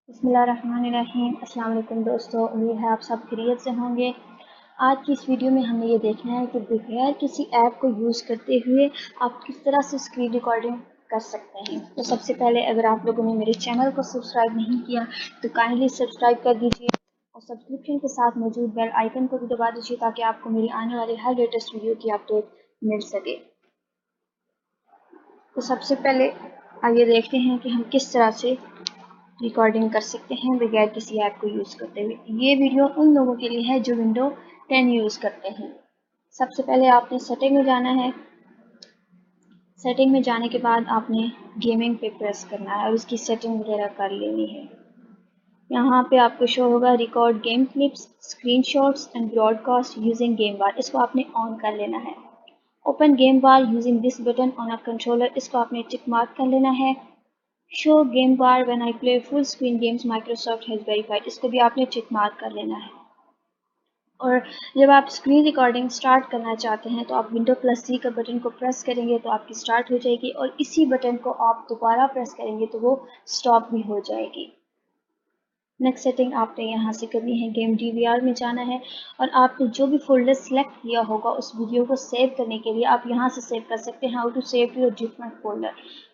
बिस्मिल्लाहिर्रहमानिर्रहीम। अस्सलाम वालेकुम दोस्तों, उम्मीद है आप सब खैरियत से होंगे। आज की इस वीडियो में हमें ये देखना है कि बगैर किसी ऐप को यूज़ करते हुए आप किस तरह से स्क्रीन रिकॉर्डिंग कर सकते हैं। तो सबसे पहले अगर आप लोगों ने मेरे चैनल को सब्सक्राइब नहीं किया तो काइंडली सब्सक्राइब कर दीजिए और सब्सक्रिप्शन के साथ मौजूद बेल आइकन को भी दबा दीजिए ताकि आपको मेरी आने वाली हर लेटेस्ट वीडियो की अपडेट मिल सके। तो सबसे पहले आइए देखते हैं कि हम किस तरह से रिकॉर्डिंग कर सकते हैं बगैर किसी ऐप को यूज़ करते हुए। ये वीडियो उन लोगों के लिए है जो विंडो 10 यूज़ करते हैं। सबसे पहले आपने सेटिंग में जाना है। सेटिंग में जाने के बाद आपने गेमिंग पे प्रेस करना है और उसकी सेटिंग वगैरह कर लेनी है। यहाँ पे आपको शो होगा record game clips, screenshots and broadcast using game bar. इसको आपने ऑन कर लेना है। Open game bar using this button on a controller. इसको आपने टिक मार्क कर लेना है। Show game bar when I play full screen games Microsoft has verified. इसको भी आपने टिक मार्क कर लेना है। और जब आप स्क्रीन रिकॉर्डिंग स्टार्ट करना चाहते हैं तो आप विंडो प्लस सी का बटन को प्रेस करेंगे तो आपकी स्टार्ट हो जाएगी और इसी बटन को आप दोबारा प्रेस करेंगे तो वो स्टॉप भी हो जाएगी। नेक्स्ट सेटिंग आपने यहाँ से करनी है, गेम डीवीआर में जाना है और आपने जो भी फोल्डर सेलेक्ट किया होगा उस वीडियो को सेव करने के लिए आप यहाँ से सेव कर सकते हैं। How to save your different folder,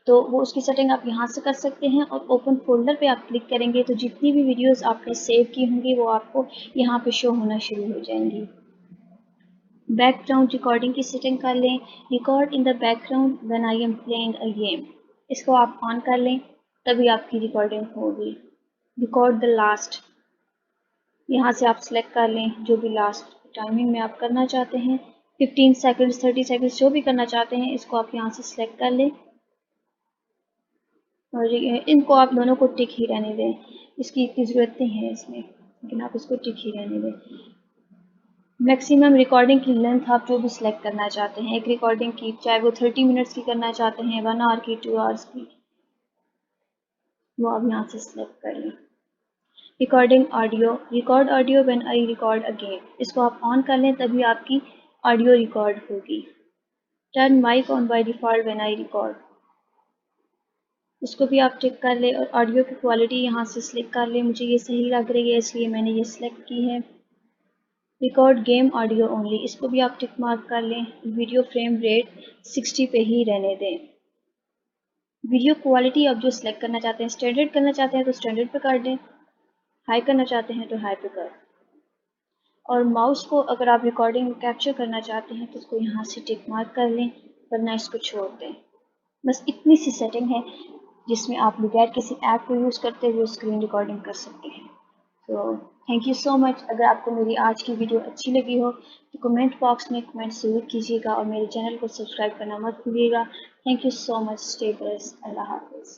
तो वो उसकी सेटिंग आप यहाँ से कर सकते हैं और ओपन फोल्डर पे आप क्लिक करेंगे तो जितनी भी वीडियोस आपने सेव की होंगी वो आपको यहाँ पे शो होना शुरू हो जाएंगी। बैकग्राउंड रिकॉर्डिंग की सेटिंग कर लें। Record in the background when I am playing a game, इसको आप ऑन कर लें तभी आपकी रिकॉर्डिंग होगी। रिकॉर्ड द लास्ट, यहाँ से आप सेलेक्ट कर लें जो भी लास्ट टाइमिंग में आप करना चाहते हैं, 15 सेकंड्स 30 सेकंड्स जो भी करना चाहते हैं इसको आप यहाँ से सेलेक्ट कर लें और इनको आप दोनों को टिक ही रहने दें। इसकी इतनी ज़रूरत नहीं है इसमें, लेकिन आप इसको टिक ही रहने दें। मैक्सिमम रिकॉर्डिंग की लेंथ आप जो भी सिलेक्ट करना चाहते हैं, एक रिकॉर्डिंग की चाहे वो 30 मिनट्स की करना चाहते हैं, 1 आवर की, 2 आवर्स की, वो आप यहाँ से सिलेक्ट कर लें। Recording audio, record audio when I record a game, इसको आप ऑन कर लें तभी आपकी ऑडियो रिकॉर्ड होगी। Turn mic on by default when I record, इसको भी आप टिक कर लें और ऑडियो की क्वालिटी यहाँ से सिलेक्ट कर लें। मुझे ये सही लग रही है इसलिए मैंने ये सिलेक्ट की है। रिकॉर्ड गेम ऑडियो ओनली, इसको भी आप टिक मार्क कर लें। वीडियो फ्रेम रेट 60 पे ही रहने दें। वीडियो क्वालिटी आप जो सिलेक्ट करना चाहते हैं, स्टैंडर्ड करना चाहते हैं तो स्टैंडर्ड पे कर दें, हाई करना चाहते हैं तो हाई पे कर। और माउस को अगर आप रिकॉर्डिंग कैप्चर करना चाहते हैं तो इसको यहाँ से टिक मार्क कर लें वरना इसको छोड़ दें। बस इतनी सी सेटिंग है जिसमें आप बगैर किसी ऐप को यूज़ करते हुए स्क्रीन रिकॉर्डिंग कर सकते हैं। तो थैंक यू सो मच। अगर आपको मेरी आज की वीडियो अच्छी लगी हो तो कमेंट बॉक्स में कमेंट ज़रूर कीजिएगा और मेरे चैनल को सब्सक्राइब करना मत भूलिएगा। Thank you so much. Stay blessed. अल्लाह हाफिज़।